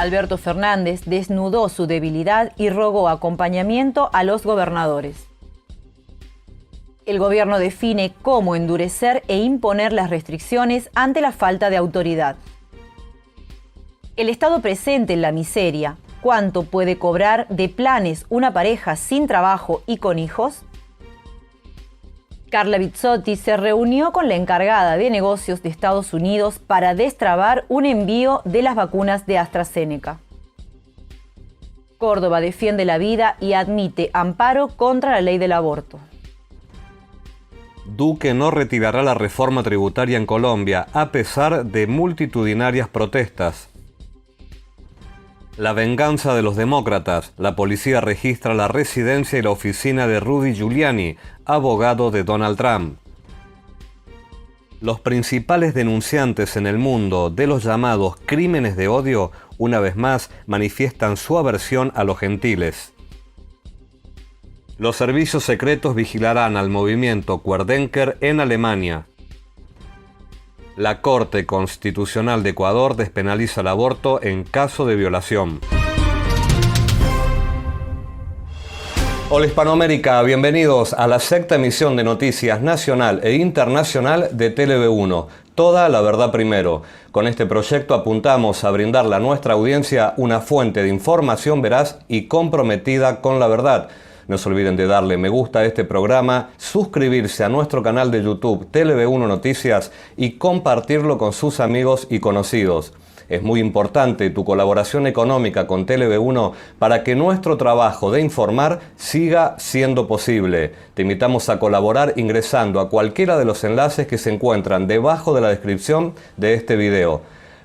Alberto Fernández desnudó su debilidad y rogó acompañamiento a los gobernadores. El gobierno define cómo endurecer e imponer las restricciones ante la falta de autoridad. El Estado presente en la miseria. ¿Cuánto puede cobrar de planes una pareja sin trabajo y con hijos? Carla Bisotti se reunió con la encargada de negocios de Estados Unidos para destrabar un envío de las vacunas de AstraZeneca. Córdoba defiende la vida y admite amparo contra la ley del aborto. Duque no retirará la reforma tributaria en Colombia a pesar de multitudinarias protestas. La venganza de los demócratas. La policía registra la residencia y la oficina de Rudy Giuliani, abogado de Donald Trump. Los principales denunciantes en el mundo de los llamados crímenes de odio, una vez más, manifiestan su aversión a los gentiles. Los servicios secretos vigilarán al movimiento Querdenker en Alemania. La Corte Constitucional de Ecuador despenaliza el aborto en caso de violación. Hola Hispanoamérica, bienvenidos a la sexta emisión de noticias nacional e internacional de TLV1. Toda la verdad primero. Con este proyecto apuntamos a brindarle a nuestra audiencia una fuente de información veraz y comprometida con la verdad. No se olviden de darle me gusta a este programa, suscribirse a nuestro canal de YouTube TLV1 Noticias y compartirlo con sus amigos y conocidos. Es muy importante tu colaboración económica con TLV1 para que nuestro trabajo de informar siga siendo posible. Te invitamos a colaborar ingresando a cualquiera de los enlaces que se encuentran debajo de la descripción de este video.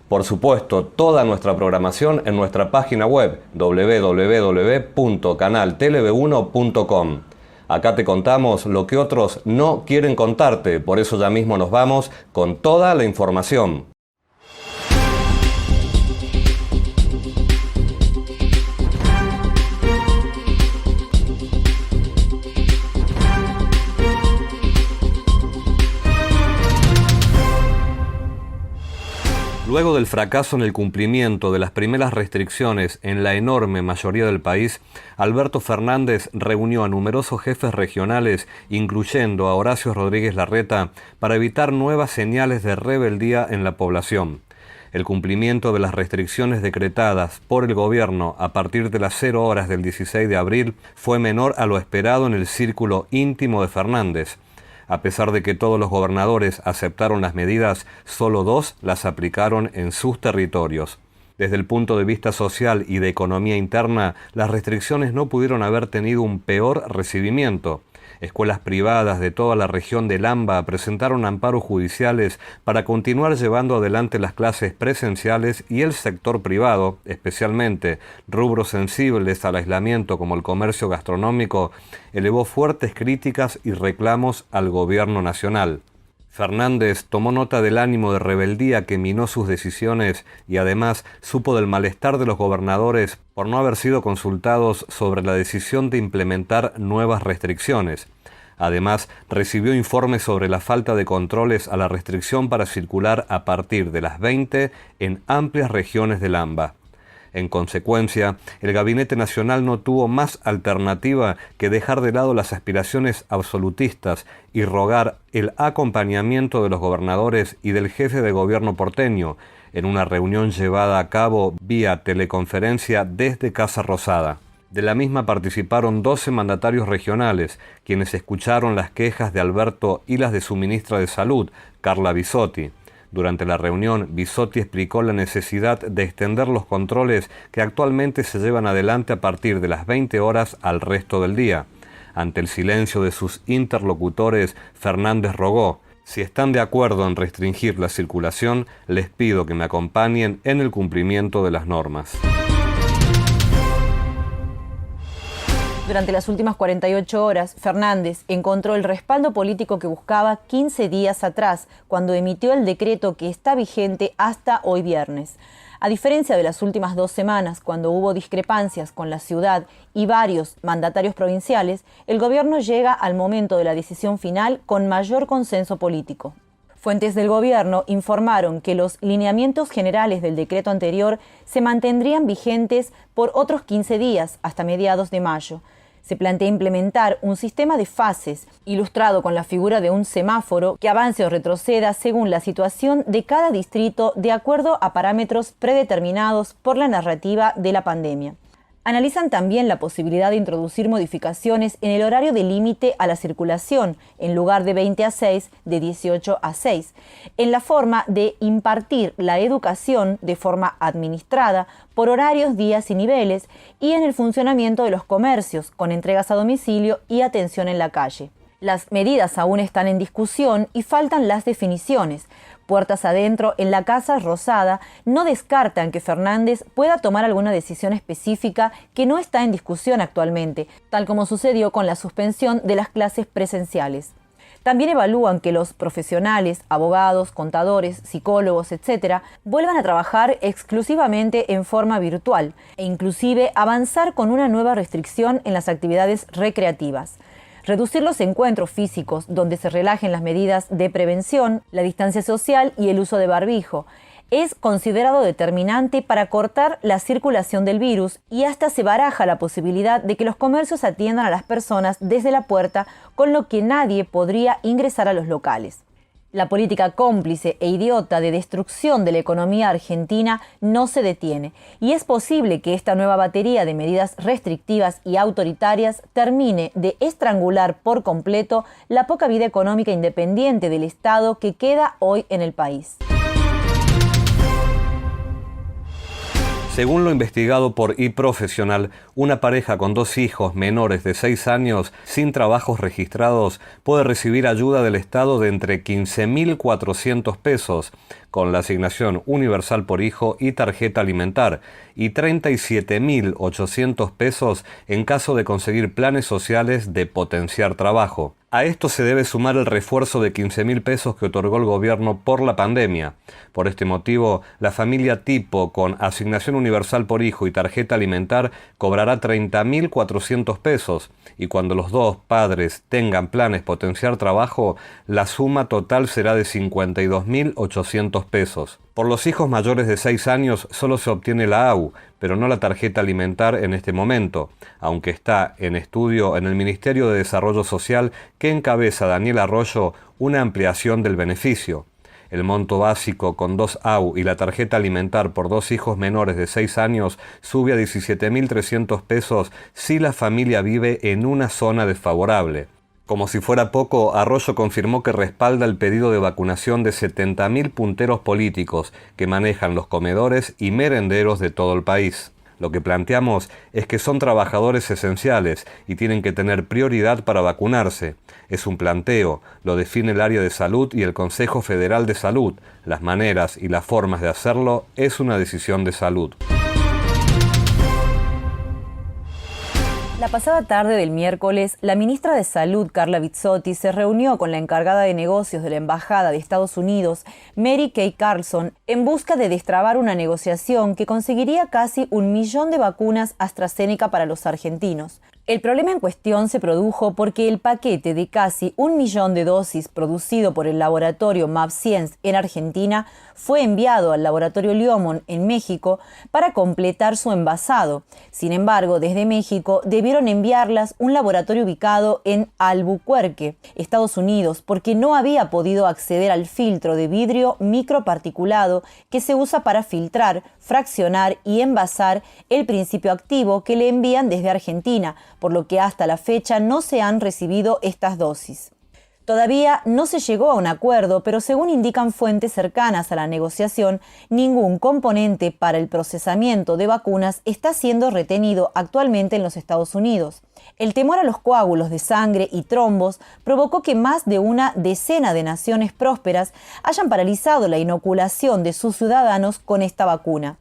Por supuesto, toda nuestra programación en nuestra página web www.canaltlv1.com. Acá te contamos lo que otros no quieren contarte, por eso ya mismo nos vamos con toda la información. Luego del fracaso en el cumplimiento de las primeras restricciones en la enorme mayoría del país, Alberto Fernández reunió a numerosos jefes regionales, incluyendo a Horacio Rodríguez Larreta, para evitar nuevas señales de rebeldía en la población. El cumplimiento de las restricciones decretadas por el gobierno a partir de las 0 horas del 16 de abril fue menor a lo esperado en el círculo íntimo de Fernández. A pesar de que todos los gobernadores aceptaron las medidas, solo 2 las aplicaron en sus territorios. Desde el punto de vista social y de economía interna, las restricciones no pudieron haber tenido un peor recibimiento. Escuelas privadas de toda la región del AMBA presentaron amparos judiciales para continuar llevando adelante las clases presenciales y el sector privado, especialmente rubros sensibles al aislamiento como el comercio gastronómico, elevó fuertes críticas y reclamos al gobierno nacional. Fernández tomó nota del ánimo de rebeldía que minó sus decisiones y además supo del malestar de los gobernadores por no haber sido consultados sobre la decisión de implementar nuevas restricciones. Además, recibió informes sobre la falta de controles a la restricción para circular a partir de las 20 en amplias regiones del AMBA. En consecuencia, el Gabinete Nacional no tuvo más alternativa que dejar de lado las aspiraciones absolutistas y rogar el acompañamiento de los gobernadores y del jefe de gobierno porteño en una reunión llevada a cabo vía teleconferencia desde Casa Rosada. De la misma participaron 12 mandatarios regionales, quienes escucharon las quejas de Alberto y las de su ministra de Salud, Carla Bisotti. Durante la reunión, Bisotti explicó la necesidad de extender los controles que actualmente se llevan adelante a partir de las 20 horas al resto del día. Ante el silencio de sus interlocutores, Fernández rogó: si están de acuerdo en restringir la circulación, les pido que me acompañen en el cumplimiento de las normas. Durante las últimas 48 horas, Fernández encontró el respaldo político que buscaba 15 días atrás, cuando emitió el decreto que está vigente hasta hoy viernes. A diferencia de las últimas 2 semanas, cuando hubo discrepancias con la ciudad y varios mandatarios provinciales, el gobierno llega al momento de la decisión final con mayor consenso político. Fuentes del gobierno informaron que los lineamientos generales del decreto anterior se mantendrían vigentes por otros 15 días hasta mediados de mayo. Se plantea implementar un sistema de fases, ilustrado con la figura de un semáforo que avance o retroceda según la situación de cada distrito de acuerdo a parámetros predeterminados por la narrativa de la pandemia. Analizan también la posibilidad de introducir modificaciones en el horario de límite a la circulación, en lugar de 20 a 6, de 18 a 6, en la forma de impartir la educación de forma administrada por horarios, días y niveles, y en el funcionamiento de los comercios, con entregas a domicilio y atención en la calle. Las medidas aún están en discusión y faltan las definiciones. Puertas adentro, en la Casa Rosada no descartan que Fernández pueda tomar alguna decisión específica que no está en discusión actualmente, tal como sucedió con la suspensión de las clases presenciales. También evalúan que los profesionales, abogados, contadores, psicólogos, etc., vuelvan a trabajar exclusivamente en forma virtual e inclusive avanzar con una nueva restricción en las actividades recreativas. Reducir los encuentros físicos donde se relajen las medidas de prevención, la distancia social y el uso de barbijo. Es considerado determinante para cortar la circulación del virus y hasta se baraja la posibilidad de que los comercios atiendan a las personas desde la puerta, con lo que nadie podría ingresar a los locales. La política cómplice e idiota de destrucción de la economía argentina no se detiene, y es posible que esta nueva batería de medidas restrictivas y autoritarias termine de estrangular por completo la poca vida económica independiente del Estado que queda hoy en el país. Según lo investigado por iProfesional, una pareja con 2 hijos menores de 6 años sin trabajos registrados puede recibir ayuda del Estado de entre 15.400 pesos con la asignación universal por hijo y tarjeta alimentar y 37.800 pesos en caso de conseguir planes sociales de potenciar trabajo. A esto se debe sumar el refuerzo de 15.000 pesos que otorgó el gobierno por la pandemia. Por este motivo, la familia tipo con asignación universal por hijo y tarjeta alimentar cobrará 30.400 pesos y cuando los 2 padres tengan planes potenciar trabajo, la suma total será de 52.800 pesos. Por los hijos mayores de 6 años solo se obtiene la AU, pero no la tarjeta alimentar en este momento, aunque está en estudio en el Ministerio de Desarrollo Social que encabeza Daniel Arroyo una ampliación del beneficio. El monto básico con 2 AU y la tarjeta alimentar por 2 hijos menores de 6 años sube a 17.300 pesos si la familia vive en una zona desfavorable. Como si fuera poco, Arroyo confirmó que respalda el pedido de vacunación de 70.000 punteros políticos que manejan los comedores y merenderos de todo el país. Lo que planteamos es que son trabajadores esenciales y tienen que tener prioridad para vacunarse. Es un planteo, lo define el área de salud y el Consejo Federal de Salud. Las maneras y las formas de hacerlo es una decisión de salud. La pasada tarde del miércoles, la ministra de Salud, Carla Bisotti, se reunió con la encargada de negocios de la Embajada de Estados Unidos, Mary Kay Carlson, en busca de destrabar una negociación que conseguiría casi 1 millón de vacunas AstraZeneca para los argentinos. El problema en cuestión se produjo porque el paquete de casi 1 millón de dosis producido por el laboratorio mAbxience en Argentina fue enviado al laboratorio Liomon en México para completar su envasado. Sin embargo, desde México debieron enviarlas un laboratorio ubicado en Albuquerque, Estados Unidos, porque no había podido acceder al filtro de vidrio microparticulado que se usa para filtrar, fraccionar y envasar el principio activo que le envían desde Argentina, por lo que hasta la fecha no se han recibido estas dosis. Todavía no se llegó a un acuerdo, pero según indican fuentes cercanas a la negociación, ningún componente para el procesamiento de vacunas está siendo retenido actualmente en los Estados Unidos. El temor a los coágulos de sangre y trombos provocó que más de una decena de naciones prósperas hayan paralizado la inoculación de sus ciudadanos con esta vacuna.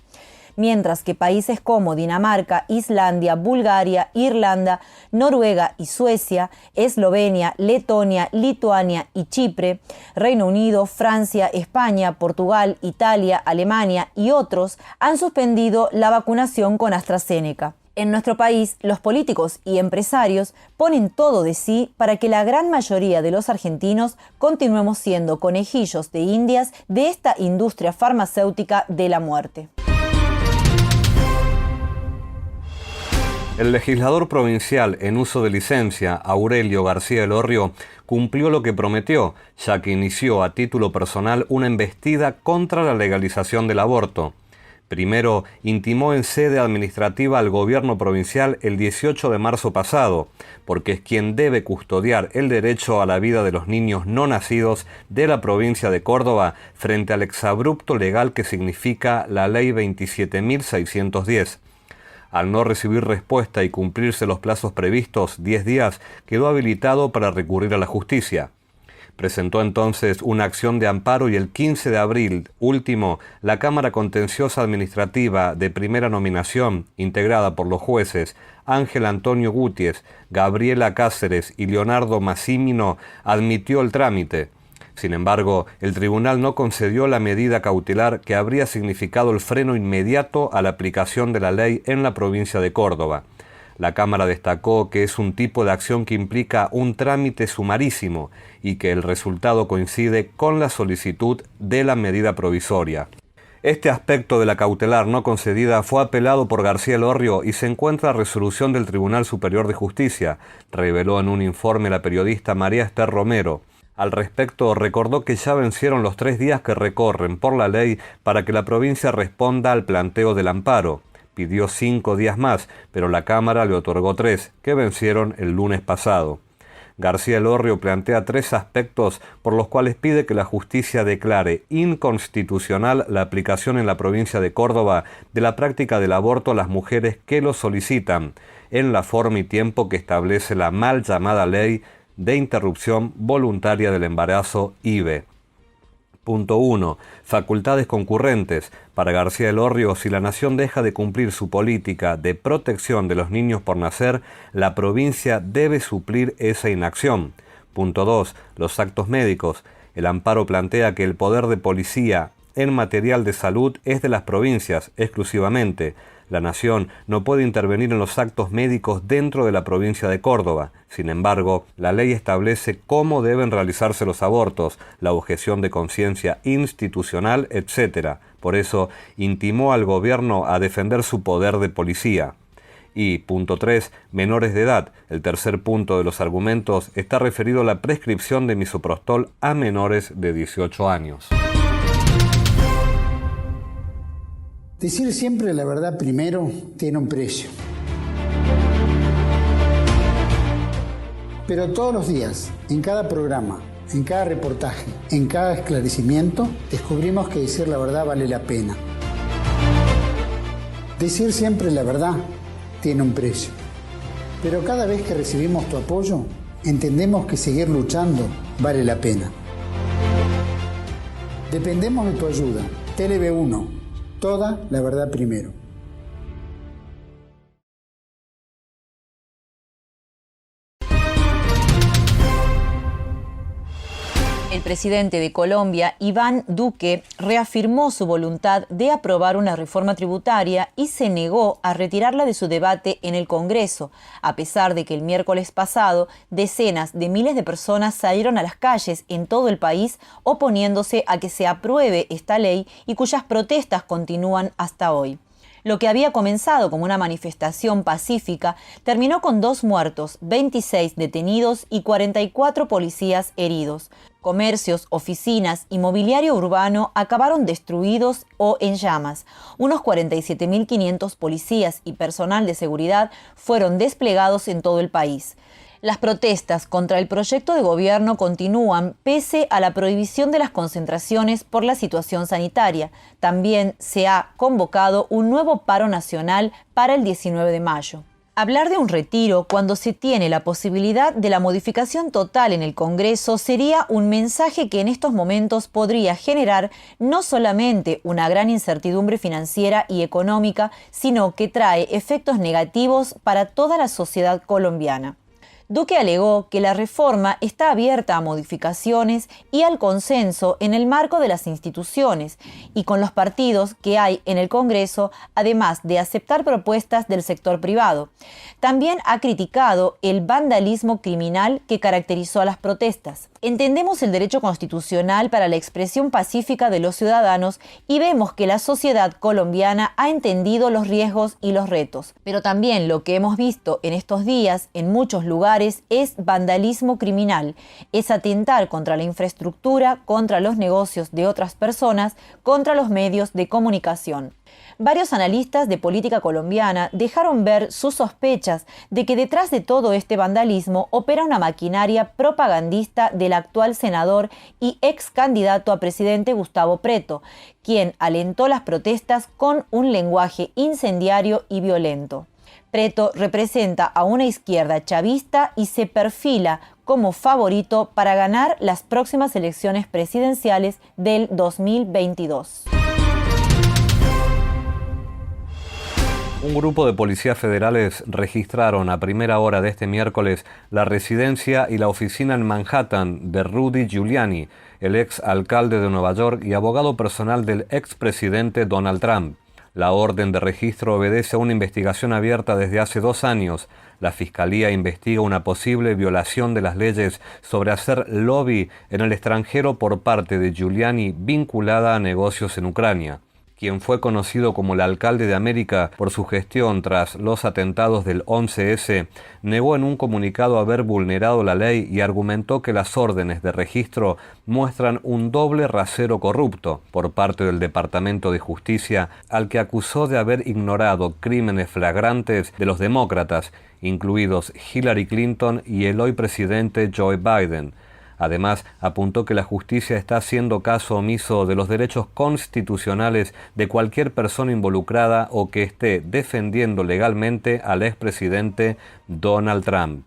Mientras que países como Dinamarca, Islandia, Bulgaria, Irlanda, Noruega y Suecia, Eslovenia, Letonia, Lituania y Chipre, Reino Unido, Francia, España, Portugal, Italia, Alemania y otros han suspendido la vacunación con AstraZeneca. En nuestro país, los políticos y empresarios ponen todo de sí para que la gran mayoría de los argentinos continuemos siendo conejillos de indias de esta industria farmacéutica de la muerte. El legislador provincial en uso de licencia, Aurelio García Elorrio, cumplió lo que prometió, ya que inició a título personal una embestida contra la legalización del aborto. Primero, intimó en sede administrativa al gobierno provincial el 18 de marzo pasado, porque es quien debe custodiar el derecho a la vida de los niños no nacidos de la provincia de Córdoba frente al exabrupto legal que significa la Ley 27.610. Al no recibir respuesta y cumplirse los plazos previstos, 10 días, quedó habilitado para recurrir a la justicia. Presentó entonces una acción de amparo y el 15 de abril último, la Cámara Contenciosa Administrativa de Primera Nominación, integrada por los jueces Ángel Antonio Gutiérrez, Gabriela Cáceres y Leonardo Massimino, admitió el trámite. Sin embargo, el tribunal no concedió la medida cautelar que habría significado el freno inmediato a la aplicación de la ley en la provincia de Córdoba. La Cámara destacó que es un tipo de acción que implica un trámite sumarísimo y que el resultado coincide con la solicitud de la medida provisoria. Este aspecto de la cautelar no concedida fue apelado por García Elorrio y se encuentra resolución del Tribunal Superior de Justicia, reveló en un informe la periodista María Esther Romero. Al respecto, recordó que ya vencieron los 3 días que recorren por la ley para que la provincia responda al planteo del amparo. Pidió 5 días más, pero la Cámara le otorgó 3, que vencieron el lunes pasado. García Elorrio plantea 3 aspectos por los cuales pide que la justicia declare inconstitucional la aplicación en la provincia de Córdoba de la práctica del aborto a las mujeres que lo solicitan, en la forma y tiempo que establece la mal llamada Ley de Interrupción Voluntaria del Embarazo, IVE. Punto 1. Facultades concurrentes. Para García Elorrio, si la nación deja de cumplir su política de protección de los niños por nacer, la provincia debe suplir esa inacción. Punto 2. Los actos médicos. El amparo plantea que el poder de policía en material de salud es de las provincias exclusivamente. La nación no puede intervenir en los actos médicos dentro de la provincia de Córdoba. Sin embargo, la ley establece cómo deben realizarse los abortos, la objeción de conciencia institucional, etc. Por eso, intimó al gobierno a defender su poder de policía. Y, punto 3, menores de edad. El tercer punto de los argumentos está referido a la prescripción de misoprostol a menores de 18 años. Decir siempre la verdad primero tiene un precio. Pero todos los días, en cada programa, en cada reportaje, en cada esclarecimiento, descubrimos que decir la verdad vale la pena. Decir siempre la verdad tiene un precio. Pero cada vez que recibimos tu apoyo, entendemos que seguir luchando vale la pena. Dependemos de tu ayuda. TLV1. Toda la verdad primero. El presidente de Colombia, Iván Duque, reafirmó su voluntad de aprobar una reforma tributaria y se negó a retirarla de su debate en el Congreso, a pesar de que el miércoles pasado decenas de miles de personas salieron a las calles en todo el país oponiéndose a que se apruebe esta ley y cuyas protestas continúan hasta hoy. Lo que había comenzado como una manifestación pacífica terminó con 2 muertos, 26 detenidos y 44 policías heridos. Comercios, oficinas y mobiliario urbano acabaron destruidos o en llamas. Unos 47.500 policías y personal de seguridad fueron desplegados en todo el país. Las protestas contra el proyecto de gobierno continúan pese a la prohibición de las concentraciones por la situación sanitaria. También se ha convocado un nuevo paro nacional para el 19 de mayo. Hablar de un retiro cuando se tiene la posibilidad de la modificación total en el Congreso sería un mensaje que en estos momentos podría generar no solamente una gran incertidumbre financiera y económica, sino que trae efectos negativos para toda la sociedad colombiana. Duque alegó que la reforma está abierta a modificaciones y al consenso en el marco de las instituciones y con los partidos que hay en el Congreso, además de aceptar propuestas del sector privado. También ha criticado el vandalismo criminal que caracterizó a las protestas. Entendemos el derecho constitucional para la expresión pacífica de los ciudadanos y vemos que la sociedad colombiana ha entendido los riesgos y los retos. Pero también lo que hemos visto en estos días en muchos lugares es vandalismo criminal, es atentar contra la infraestructura, contra los negocios de otras personas, contra los medios de comunicación. Varios analistas de política colombiana dejaron ver sus sospechas de que detrás de todo este vandalismo opera una maquinaria propagandista del actual senador y ex candidato a presidente Gustavo Petro, quien alentó las protestas con un lenguaje incendiario y violento. Petro representa a una izquierda chavista y se perfila como favorito para ganar las próximas elecciones presidenciales del 2022. Un grupo de policías federales registraron a primera hora de este miércoles la residencia y la oficina en Manhattan de Rudy Giuliani, el ex alcalde de Nueva York y abogado personal del expresidente Donald Trump. La orden de registro obedece a una investigación abierta desde hace 2 años. La Fiscalía investiga una posible violación de las leyes sobre hacer lobby en el extranjero por parte de Giuliani vinculada a negocios en Ucrania. Quien fue conocido como el alcalde de América por su gestión tras los atentados del 11S, negó en un comunicado haber vulnerado la ley y argumentó que las órdenes de registro muestran un doble rasero corrupto por parte del Departamento de Justicia, al que acusó de haber ignorado crímenes flagrantes de los demócratas, incluidos Hillary Clinton y el hoy presidente Joe Biden. Además, apuntó que la justicia está haciendo caso omiso de los derechos constitucionales de cualquier persona involucrada o que esté defendiendo legalmente al expresidente Donald Trump.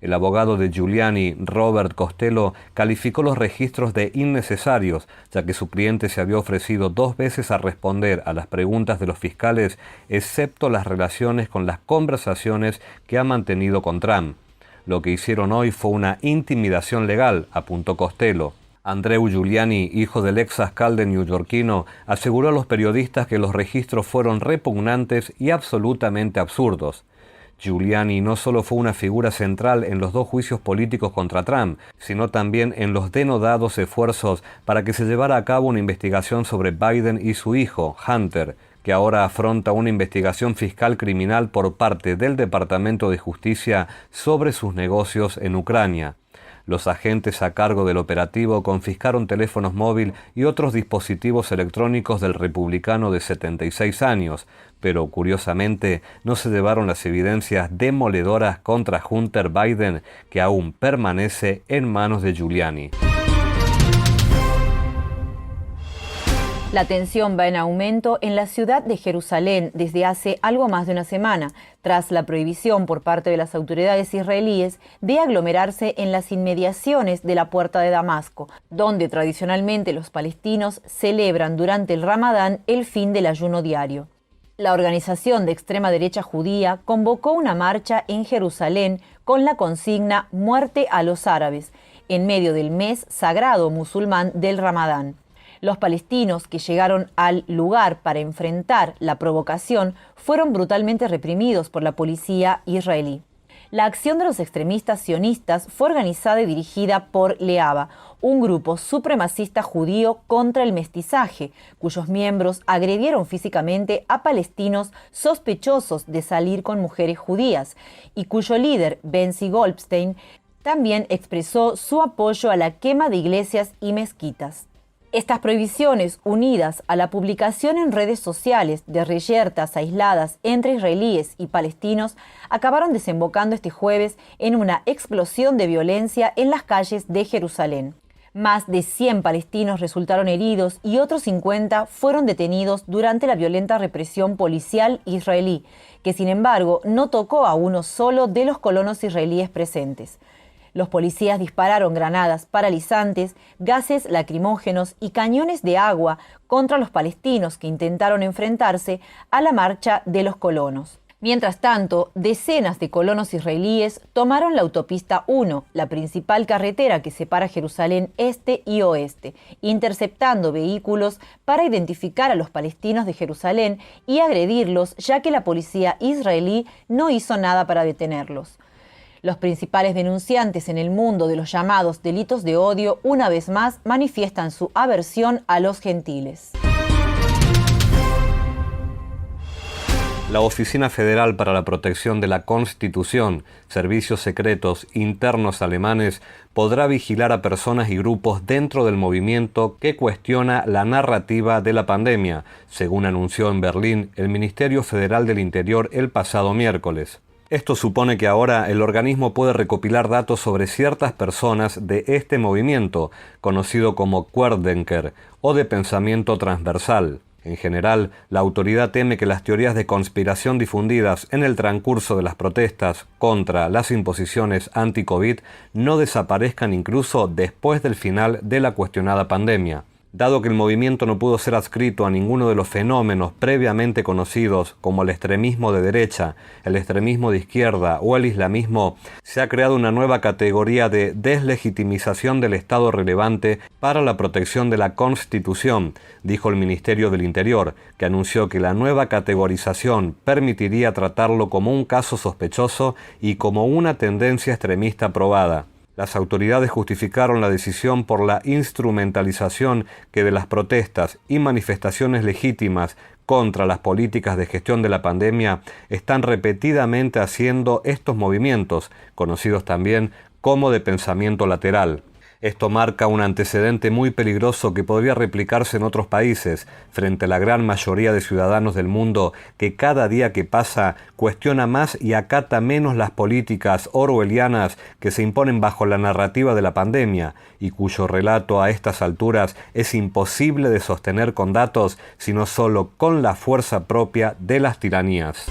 El abogado de Giuliani, Robert Costello, calificó los registros de innecesarios, ya que su cliente se había ofrecido 2 veces a responder a las preguntas de los fiscales, excepto las relaciones con las conversaciones que ha mantenido con Trump. Lo que hicieron hoy fue una intimidación legal, apuntó Costello. Andreu Giuliani, hijo del ex alcalde neoyorquino, aseguró a los periodistas que los registros fueron repugnantes y absolutamente absurdos. Giuliani no solo fue una figura central en los 2 juicios políticos contra Trump, sino también en los denodados esfuerzos para que se llevara a cabo una investigación sobre Biden y su hijo, Hunter, que ahora afronta una investigación fiscal criminal por parte del Departamento de Justicia sobre sus negocios en Ucrania. Los agentes a cargo del operativo confiscaron teléfonos móviles y otros dispositivos electrónicos del republicano de 76 años, pero curiosamente no se llevaron las evidencias demoledoras contra Hunter Biden, que aún permanece en manos de Giuliani. La tensión va en aumento en la ciudad de Jerusalén desde hace algo más de una semana, tras la prohibición por parte de las autoridades israelíes de aglomerarse en las inmediaciones de la Puerta de Damasco, donde tradicionalmente los palestinos celebran durante el Ramadán el fin del ayuno diario. La organización de extrema derecha judía convocó una marcha en Jerusalén con la consigna «Muerte a los árabes», en medio del mes sagrado musulmán del Ramadán. Los palestinos que llegaron al lugar para enfrentar la provocación fueron brutalmente reprimidos por la policía israelí. La acción de los extremistas sionistas fue organizada y dirigida por Leaba, un grupo supremacista judío contra el mestizaje, cuyos miembros agredieron físicamente a palestinos sospechosos de salir con mujeres judías, y cuyo líder, Benzi Goldstein, también expresó su apoyo a la quema de iglesias y mezquitas. Estas prohibiciones, unidas a la publicación en redes sociales de reyertas aisladas entre israelíes y palestinos, acabaron desembocando este jueves en una explosión de violencia en las calles de Jerusalén. Más de 100 palestinos resultaron heridos y otros 50 fueron detenidos durante la violenta represión policial israelí, que sin embargo no tocó a uno solo de los colonos israelíes presentes. Los policías dispararon granadas paralizantes, gases lacrimógenos y cañones de agua contra los palestinos que intentaron enfrentarse a la marcha de los colonos. Mientras tanto, decenas de colonos israelíes tomaron la autopista 1, la principal carretera que separa Jerusalén este y oeste, interceptando vehículos para identificar a los palestinos de Jerusalén y agredirlos, ya que la policía israelí no hizo nada para detenerlos. Los principales denunciantes en el mundo de los llamados delitos de odio, una vez más, manifiestan su aversión a los gentiles. La Oficina Federal para la Protección de la Constitución, Servicios Secretos Internos alemanes, podrá vigilar a personas y grupos dentro del movimiento que cuestiona la narrativa de la pandemia, según anunció en Berlín el Ministerio Federal del Interior el pasado miércoles. Esto supone que ahora el organismo puede recopilar datos sobre ciertas personas de este movimiento, conocido como Querdenker, o de pensamiento transversal. En general, la autoridad teme que las teorías de conspiración difundidas en el transcurso de las protestas contra las imposiciones anti-COVID no desaparezcan incluso después del final de la cuestionada pandemia. Dado que el movimiento no pudo ser adscrito a ninguno de los fenómenos previamente conocidos como el extremismo de derecha, el extremismo de izquierda o el islamismo, se ha creado una nueva categoría de deslegitimización del Estado relevante para la protección de la Constitución, dijo el Ministerio del Interior, que anunció que la nueva categorización permitiría tratarlo como un caso sospechoso y como una tendencia extremista probada. Las autoridades justificaron la decisión por la instrumentalización que de las protestas y manifestaciones legítimas contra las políticas de gestión de la pandemia están repetidamente haciendo estos movimientos, conocidos también como de pensamiento lateral. Esto marca un antecedente muy peligroso que podría replicarse en otros países, frente a la gran mayoría de ciudadanos del mundo que cada día que pasa cuestiona más y acata menos las políticas orwellianas que se imponen bajo la narrativa de la pandemia y cuyo relato a estas alturas es imposible de sostener con datos, sino solo con la fuerza propia de las tiranías.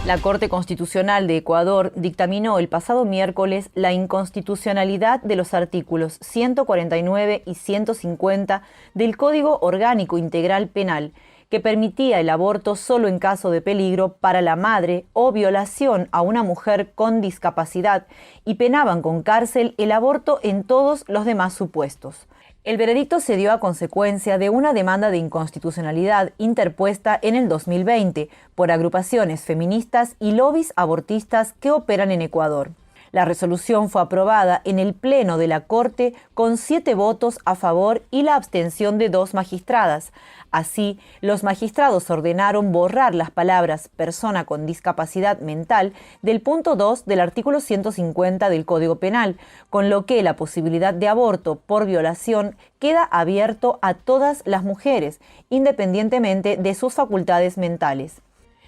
La Corte Constitucional de Ecuador dictaminó el pasado miércoles la inconstitucionalidad de los artículos 149 y 150 del Código Orgánico Integral Penal, que permitía el aborto solo en caso de peligro para la madre o violación a una mujer con discapacidad y penaban con cárcel el aborto en todos los demás supuestos. El veredicto se dio a consecuencia de una demanda de inconstitucionalidad interpuesta en el 2020 por agrupaciones feministas y lobbies abortistas que operan en Ecuador. La resolución fue aprobada en el Pleno de la Corte con 7 votos a favor y la abstención de 2 magistradas. Así, los magistrados ordenaron borrar las palabras persona con discapacidad mental del punto 2 del artículo 150 del Código Penal, con lo que la posibilidad de aborto por violación queda abierto a todas las mujeres, independientemente de sus facultades mentales.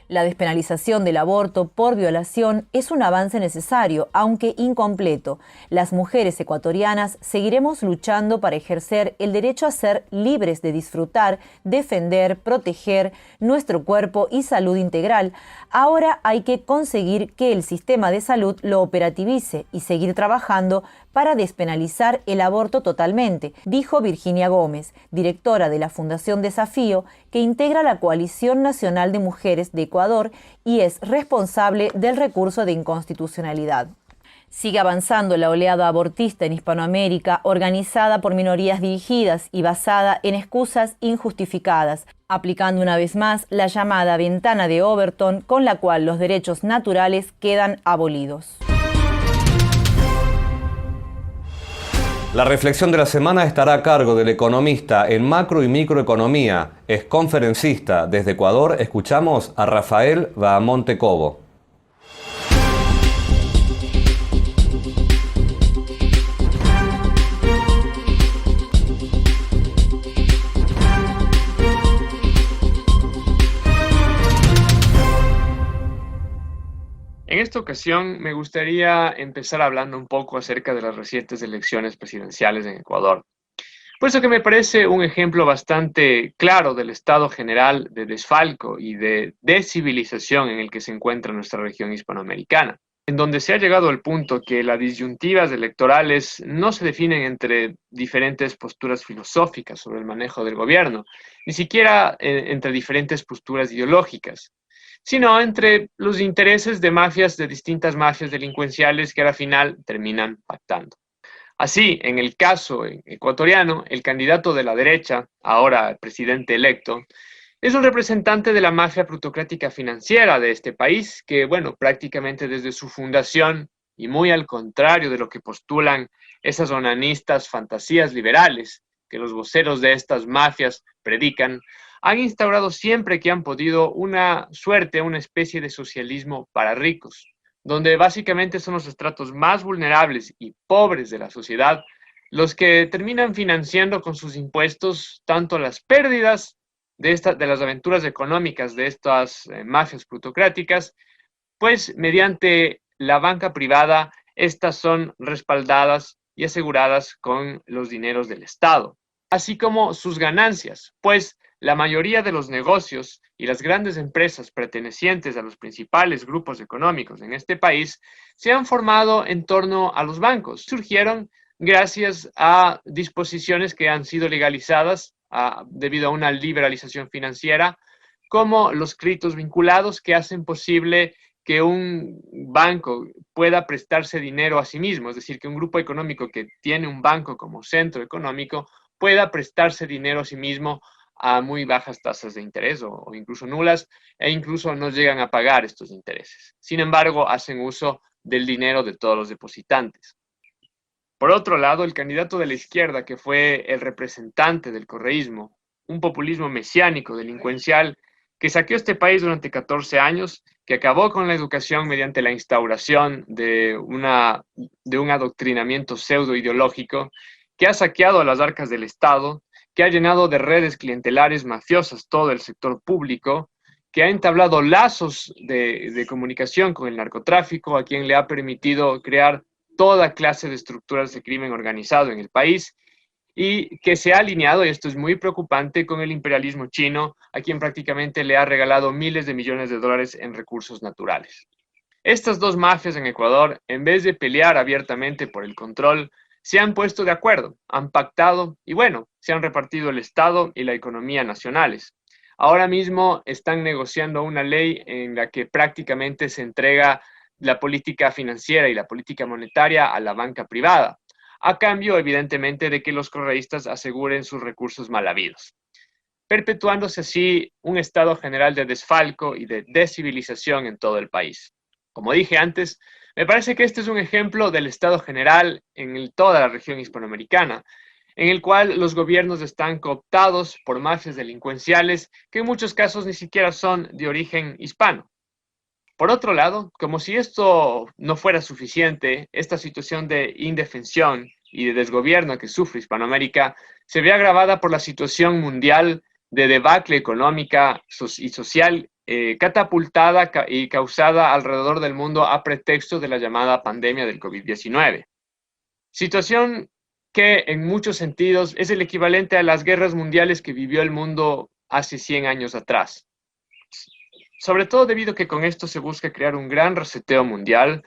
La despenalización del aborto por violación es un avance necesario, aunque incompleto. Las mujeres ecuatorianas seguiremos luchando para ejercer el derecho a ser libres de disfrutar, defender, proteger nuestro cuerpo y salud integral. Ahora hay que conseguir que el sistema de salud lo operativice y seguir trabajando para despenalizar el aborto totalmente, dijo Virginia Gómez, directora de la Fundación Desafío, que integra la Coalición Nacional de Mujeres de Ecuador y es responsable del recurso de inconstitucionalidad. Sigue avanzando la oleada abortista en Hispanoamérica, organizada por minorías dirigidas y basada en excusas injustificadas, aplicando una vez más la llamada ventana de Overton, con la cual los derechos naturales quedan abolidos. La reflexión de la semana estará a cargo del economista en macro y microeconomía, es conferencista. Desde Ecuador escuchamos a Rafael Bahamonte Cobo. En esta ocasión me gustaría empezar hablando un poco acerca de las recientes elecciones presidenciales en Ecuador, puesto que me parece un ejemplo bastante claro del estado general de desfalco y de descivilización en el que se encuentra nuestra región hispanoamericana. en donde se ha llegado al punto que las disyuntivas electorales no se definen entre diferentes posturas filosóficas sobre el manejo del gobierno, ni siquiera entre diferentes posturas ideológicas, sino entre los intereses de mafias, de distintas mafias delincuenciales que al final terminan pactando. Así, en el caso ecuatoriano, el candidato de la derecha, ahora presidente electo, es un representante de la mafia plutocrática financiera de este país que, bueno, prácticamente desde su fundación y muy al contrario de lo que postulan esas onanistas fantasías liberales que los voceros de estas mafias predican, han instaurado siempre que han podido una suerte, una especie de socialismo para ricos, donde básicamente son los estratos más vulnerables y pobres de la sociedad los que terminan financiando con sus impuestos tanto las pérdidas de las aventuras económicas de estas mafias plutocráticas, pues mediante la banca privada, estas son respaldadas y aseguradas con los dineros del Estado, así como sus ganancias, pues la mayoría de los negocios y las grandes empresas pertenecientes a los principales grupos económicos en este país se han formado en torno a los bancos. Surgieron gracias a disposiciones que han sido legalizadas debido a una liberalización financiera, como los créditos vinculados que hacen posible que un banco pueda prestarse dinero a sí mismo, es decir, que un grupo económico que tiene un banco como centro económico pueda prestarse dinero a sí mismo a muy bajas tasas de interés o incluso nulas, e incluso no llegan a pagar estos intereses. Sin embargo, hacen uso del dinero de todos los depositantes. Por otro lado, el candidato de la izquierda, que fue el representante del correísmo, un populismo mesiánico, delincuencial, que saqueó este país durante 14 años, que acabó con la educación mediante la instauración de un adoctrinamiento pseudo-ideológico, que ha saqueado las arcas del Estado, que ha llenado de redes clientelares mafiosas todo el sector público, que ha entablado lazos de comunicación con el narcotráfico, a quien le ha permitido crear toda clase de estructuras de crimen organizado en el país y que se ha alineado, y esto es muy preocupante, con el imperialismo chino, a quien prácticamente le ha regalado miles de millones de dólares en recursos naturales. Estas dos mafias en Ecuador, en vez de pelear abiertamente por el control, se han puesto de acuerdo, han pactado y bueno, se han repartido el Estado y la economía nacionales. Ahora mismo están negociando una ley en la que prácticamente se entrega la política financiera y la política monetaria a la banca privada, a cambio, evidentemente, de que los correístas aseguren sus recursos mal habidos, perpetuándose así un estado general de desfalco y de descivilización en todo el país. Como dije antes, me parece que este es un ejemplo del estado general en toda la región hispanoamericana, en el cual los gobiernos están cooptados por mafias delincuenciales que en muchos casos ni siquiera son de origen hispano. Por otro lado, como si esto no fuera suficiente, esta situación de indefensión y de desgobierno que sufre Hispanoamérica se ve agravada por la situación mundial de debacle económica y social catapultada y causada alrededor del mundo a pretexto de la llamada pandemia del COVID-19. Situación que en muchos sentidos es el equivalente a las guerras mundiales que vivió el mundo hace 100 años atrás. Sobre todo debido a que con esto se busca crear un gran reseteo mundial,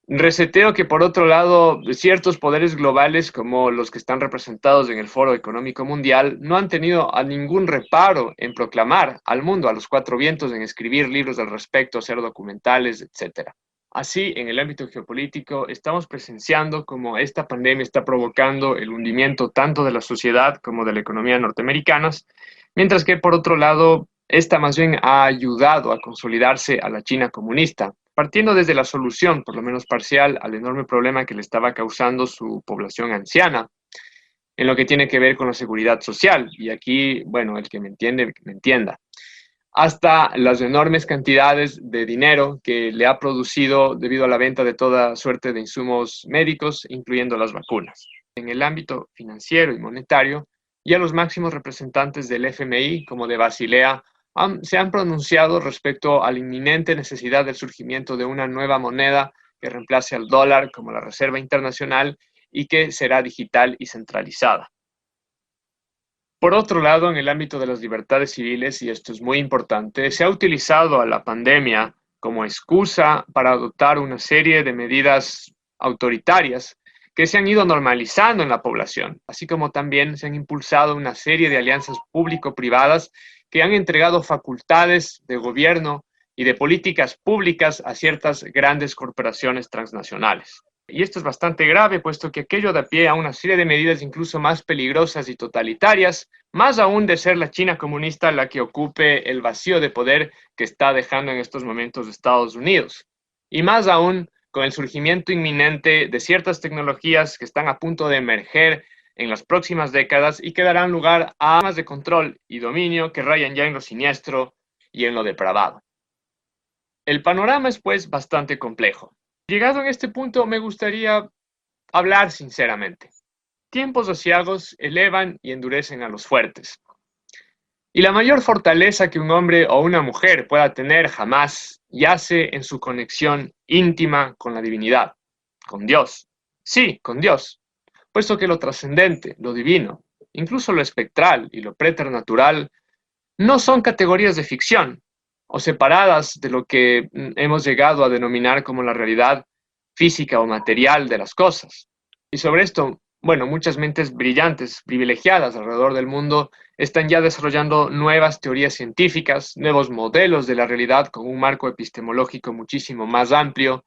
un reseteo que por otro lado ciertos poderes globales como los que están representados en el Foro Económico Mundial no han tenido a ningún reparo en proclamar al mundo, a los cuatro vientos, en escribir libros al respecto, hacer documentales, etc. Así, en el ámbito geopolítico, estamos presenciando cómo esta pandemia está provocando el hundimiento tanto de la sociedad como de la economía norteamericanas, mientras que por otro lado, esta más bien ha ayudado a consolidarse a la China comunista, partiendo desde la solución, por lo menos parcial, al enorme problema que le estaba causando su población anciana, en lo que tiene que ver con la seguridad social. Y aquí, bueno, el que me entiende, me entienda. Hasta las enormes cantidades de dinero que le ha producido debido a la venta de toda suerte de insumos médicos, incluyendo las vacunas. En el ámbito financiero y monetario, ya los máximos representantes del FMI, como de Basilea, se han pronunciado respecto a la inminente necesidad del surgimiento de una nueva moneda que reemplace al dólar como la Reserva Internacional y que será digital y centralizada. Por otro lado, en el ámbito de las libertades civiles, y esto es muy importante, se ha utilizado a la pandemia como excusa para adoptar una serie de medidas autoritarias que se han ido normalizando en la población, así como también se han impulsado una serie de alianzas público-privadas que han entregado facultades de gobierno y de políticas públicas a ciertas grandes corporaciones transnacionales. Y esto es bastante grave, puesto que aquello da pie a una serie de medidas incluso más peligrosas y totalitarias, más aún de ser la China comunista la que ocupe el vacío de poder que está dejando en estos momentos Estados Unidos. Y más aún con el surgimiento inminente de ciertas tecnologías que están a punto de emerger en las próximas décadas y que darán lugar a armas de control y dominio que rayan ya en lo siniestro y en lo depravado. El panorama es pues bastante complejo. Llegado a este punto, me gustaría hablar sinceramente. Tiempos aciagos elevan y endurecen a los fuertes. Y la mayor fortaleza que un hombre o una mujer pueda tener jamás yace en su conexión íntima con la divinidad, con Dios. Sí, con Dios, puesto que lo trascendente, lo divino, incluso lo espectral y lo preternatural, no son categorías de ficción o separadas de lo que hemos llegado a denominar como la realidad física o material de las cosas. Y sobre esto, muchas mentes brillantes, privilegiadas alrededor del mundo, están ya desarrollando nuevas teorías científicas, nuevos modelos de la realidad con un marco epistemológico muchísimo más amplio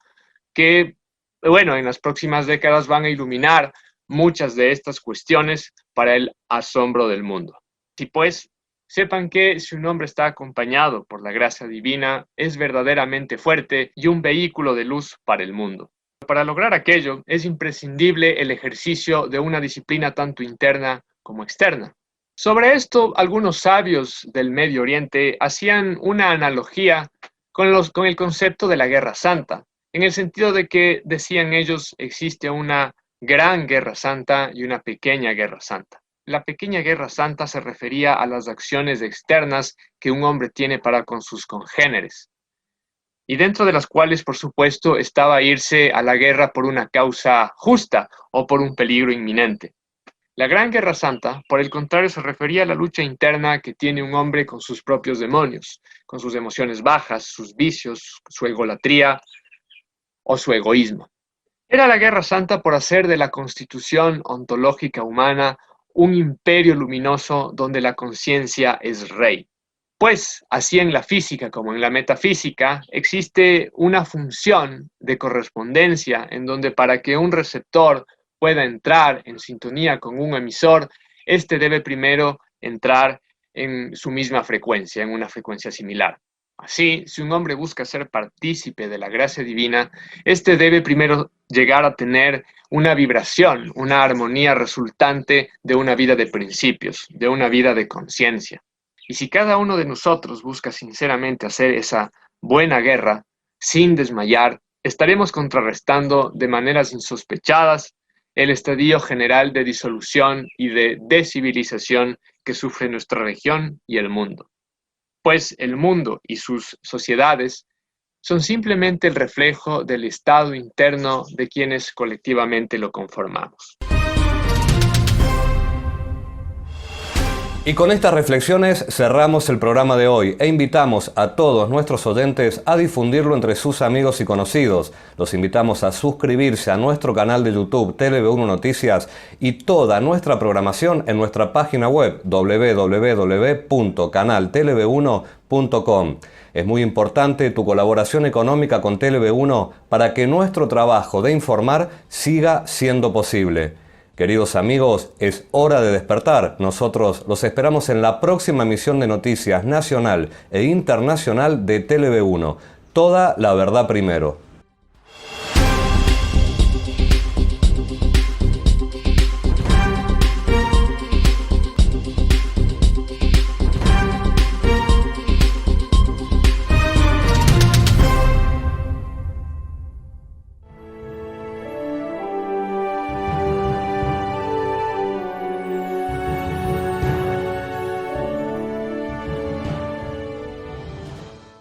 que, en las próximas décadas van a iluminar muchas de estas cuestiones para el asombro del mundo. Y pues, sepan que si un hombre está acompañado por la gracia divina, es verdaderamente fuerte y un vehículo de luz para el mundo. Para lograr aquello, es imprescindible el ejercicio de una disciplina tanto interna como externa. Sobre esto, algunos sabios del Medio Oriente hacían una analogía con el concepto de la Guerra Santa, en el sentido de que, decían ellos, existe una gran Guerra Santa y una pequeña Guerra Santa. La pequeña Guerra Santa se refería a las acciones externas que un hombre tiene para con sus congéneres, y dentro de las cuales, por supuesto, estaba irse a la guerra por una causa justa o por un peligro inminente. La Gran Guerra Santa, por el contrario, se refería a la lucha interna que tiene un hombre con sus propios demonios, con sus emociones bajas, sus vicios, su egolatría o su egoísmo. Era la Guerra Santa por hacer de la constitución ontológica humana un imperio luminoso donde la conciencia es rey. Pues, así en la física como en la metafísica, existe una función de correspondencia en donde para que un receptor pueda entrar en sintonía con un emisor, éste debe primero entrar en su misma frecuencia, en una frecuencia similar. Así, si un hombre busca ser partícipe de la gracia divina, éste debe primero llegar a tener una vibración, una armonía resultante de una vida de principios, de una vida de conciencia. Y si cada uno de nosotros busca sinceramente hacer esa buena guerra, sin desmayar, estaremos contrarrestando de maneras insospechadas el estadio general de disolución y de descivilización que sufre nuestra región y el mundo. Pues el mundo y sus sociedades son simplemente el reflejo del estado interno de quienes colectivamente lo conformamos. Y con estas reflexiones cerramos el programa de hoy e invitamos a todos nuestros oyentes a difundirlo entre sus amigos y conocidos. Los invitamos a suscribirse a nuestro canal de YouTube TLV1 Noticias y toda nuestra programación en nuestra página web www.canaltlv1.com. Es muy importante tu colaboración económica con TLV1 para que nuestro trabajo de informar siga siendo posible. Queridos amigos, es hora de despertar. Nosotros los esperamos en la próxima emisión de noticias nacional e internacional de TLV1. Toda la verdad primero.